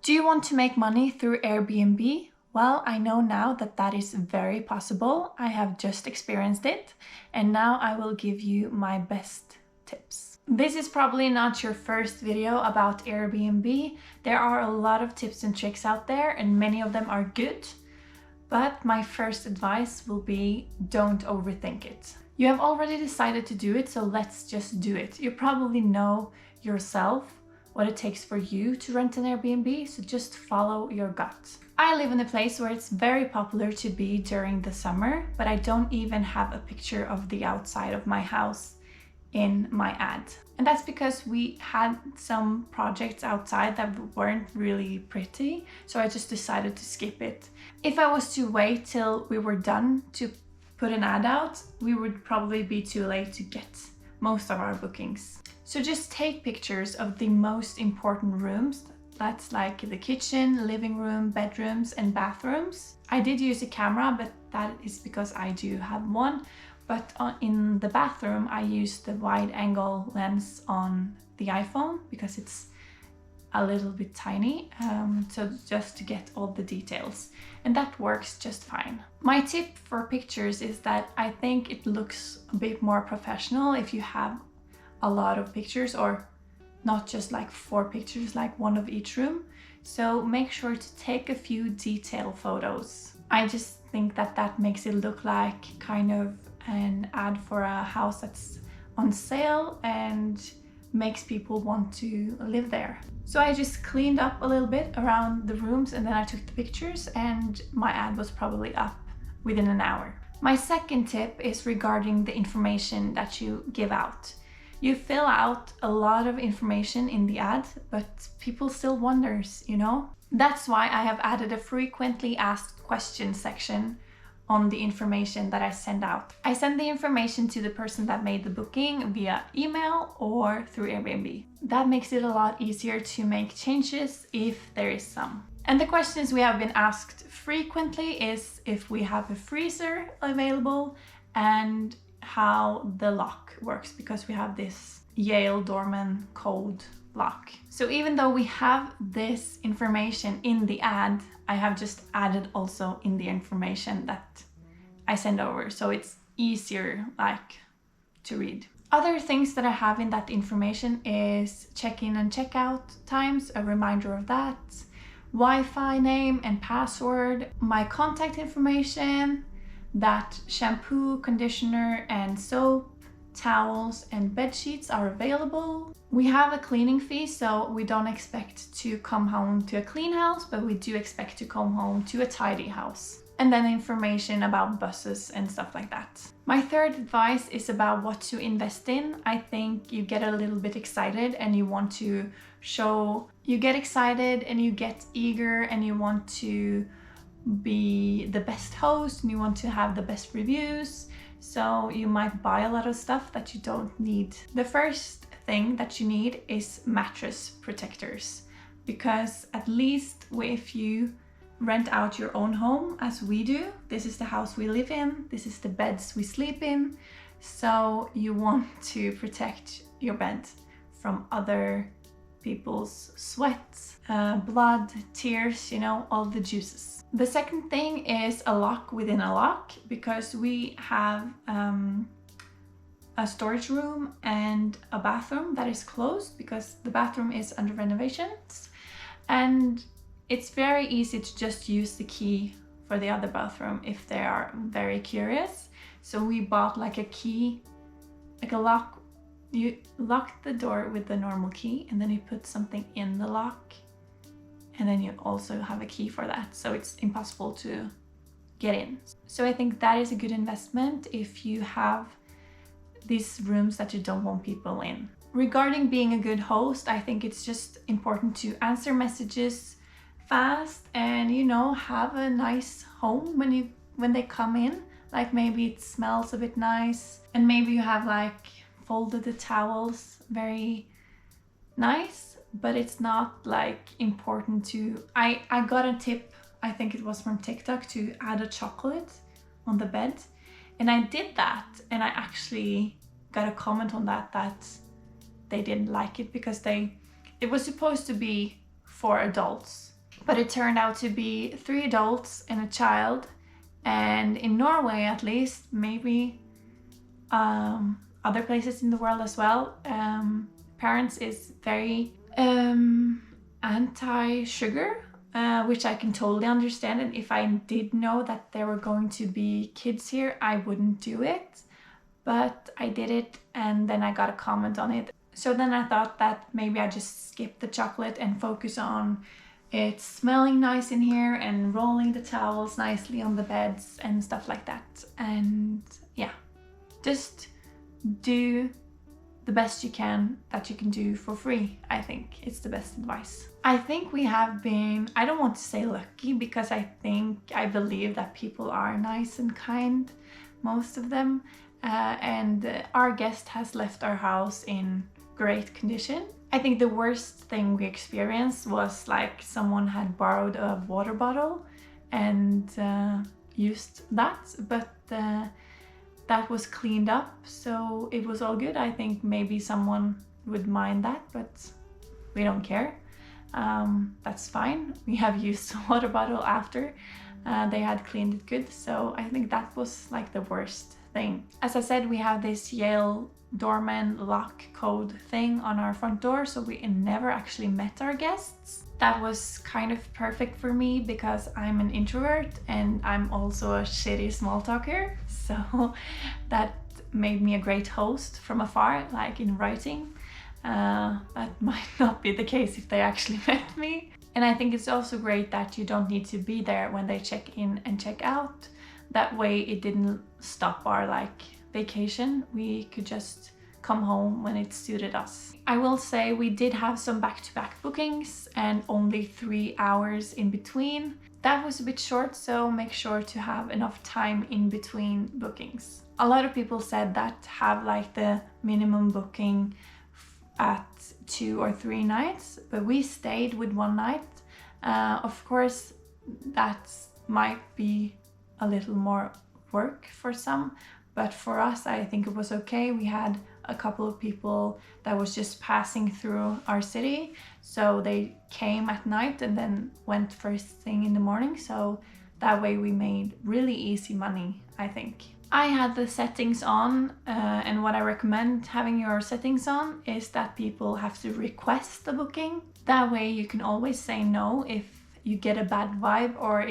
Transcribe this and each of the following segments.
Do you want to make money through Airbnb? Well, I know now that that is very possible. I have just experienced it, and now I will give you my best tips. This is probably not your first video about Airbnb. There are a lot of tips and tricks out there, and many of them are good. But my first advice will be don't overthink it. You have already decided to do it, so let's just do it. You probably know yourself what it takes for you to rent an Airbnb, so just follow your gut. I live in a place where it's very popular to be during the summer, but I don't even have a picture of the outside of my house in my ad. And that's because we had some projects outside that weren't really pretty, so I just decided to skip it. If I was to wait till we were done to put an ad out, we would probably be too late to get most of our bookings. So just take pictures of the most important rooms. That's like the kitchen, living room, bedrooms, and bathrooms. I did use a camera, but that is because I do have one. But in the bathroom, I used the wide angle lens on the iPhone because it's a little bit tiny, so just to get all the details. And that works just fine. My tip for pictures is that I think it looks a bit more professional if you have a lot of pictures, or not just like 4 pictures, like one of each room. So make sure to take a few detail photos. I just think that that makes it look like kind of an ad for a house that's on sale and makes people want to live there. So I just cleaned up a little bit around the rooms, and then I took the pictures, and my ad was probably up within an hour. My second tip is regarding the information that you give out. You fill out a lot of information in the ad, but people still wonders, you know? That's why I have added a frequently asked questions section on the information that I send out. I send the information to the person that made the booking via email or through Airbnb. That makes it a lot easier to make changes if there is some. And the questions we have been asked frequently is if we have a freezer available and how the lock works, because we have this Yale Dorman code lock. So even though we have this information in the ad, I have just added also in the information that I send over, so it's easier like to read. Other things that I have in that information is check-in and check-out times, a reminder of that, Wi-Fi name and password, my contact information, that shampoo, conditioner, and soap, towels, and bed sheets are available. We have a cleaning fee, so we don't expect to come home to a clean house, but we do expect to come home to a tidy house. And then information about buses and stuff like that. My third advice is about what to invest in. I think you get a little bit excited and you want to show, you get excited and you get eager and you want to be the best host and you want to have the best reviews, so you might buy a lot of stuff that you don't need. The first thing that you need is mattress protectors, because at least if you rent out your own home, as we do, this is the house we live in, this is the beds we sleep in, so you want to protect your bed from other people's sweat, blood, tears, you know, all the juices. The second thing is a lock within a lock, because we have a storage room and a bathroom that is closed because the bathroom is under renovations, and it's very easy to just use the key for the other bathroom if they are very curious. So we bought like a key, like a lock. You lock the door with the normal key and then you put something in the lock, and then you also have a key for that, so it's impossible to get in. So I think that is a good investment if you have these rooms that you don't want people in. Regarding being a good host, I think it's just important to answer messages fast and, you know, have a nice home when they come in. Like maybe it smells a bit nice, and maybe you have like folded the towels very nice, but it's not like important to... I got a tip, I think it was from TikTok, to add a chocolate on the bed, and I did that, and I actually got a comment on that they didn't like it because it was supposed to be for adults, But it turned out to be 3 adults and a child. And in Norway, at least, maybe other places in the world as well, parents is very anti-sugar, which I can totally understand. And if I did know that there were going to be kids here, I wouldn't do it. But I did it, and then I got a comment on it. So then I thought that maybe I just skip the chocolate and focus on it smelling nice in here and rolling the towels nicely on the beds and stuff like that. And yeah, just do the best you can that you can do for free. I think it's the best advice. I think we have been, I don't want to say lucky, because I believe that people are nice and kind, most of them. And our guest has left our house in great condition. I think the worst thing we experienced was like someone had borrowed a water bottle and used that, but that was cleaned up, so it was all good. I think maybe someone would mind that, but we don't care. That's fine. We have used the water bottle after they had cleaned it good, so I think that was like the worst thing. As I said, we have this Yale doorman lock code thing on our front door, so we never actually met our guests. That was kind of perfect for me because I'm an introvert and I'm also a shitty small talker, so that made me a great host from afar, like in writing. That might not be the case if they actually met me. And I think it's also great that you don't need to be there when they check in and check out. That way it didn't stop our like vacation. We could just come home when it suited us. I will say we did have some back-to-back bookings and only 3 hours in between. That was a bit short, so make sure to have enough time in between bookings. A lot of people said that have like the minimum booking at 2 or 3 nights, but we stayed with 1 night. Of course, that might be a little more work for some, but for us, I think it was okay. We had a couple of people that was just passing through our city, so they came at night and then went first thing in the morning, so that way we made really easy money, I think. I had the settings on, and what I recommend having your settings on is that people have to request the booking. That way you can always say no if you get a bad vibe or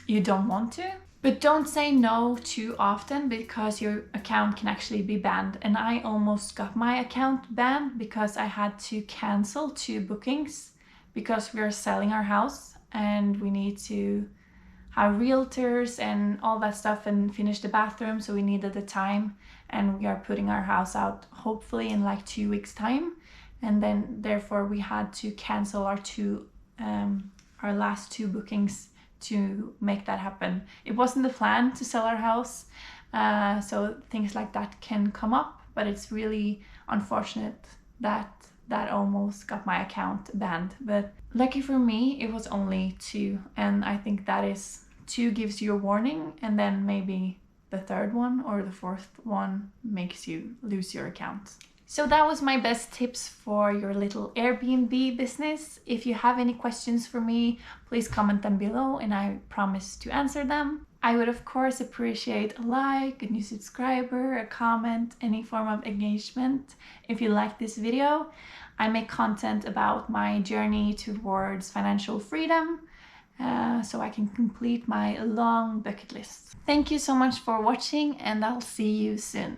you don't want to. But don't say no too often, because your account can actually be banned. And I almost got my account banned because I had to cancel 2 bookings because we are selling our house and we need to have realtors and all that stuff and finish the bathroom, so we needed the time, and we are putting our house out hopefully in like 2 weeks time, and then therefore we had to cancel our last 2 bookings to make that happen. It wasn't the plan to sell our house, so things like that can come up, but it's really unfortunate that almost got my account banned. But lucky for me, it was only 2, and I think that is 2 gives you a warning, and then maybe the 3rd one or the 4th one makes you lose your account. So that was my best tips for your little Airbnb business. If you have any questions for me, please comment them below and I promise to answer them. I would of course appreciate a like, a new subscriber, a comment, any form of engagement if you like this video. I make content about my journey towards financial freedom, so I can complete my long bucket list. Thank you so much for watching, and I'll see you soon.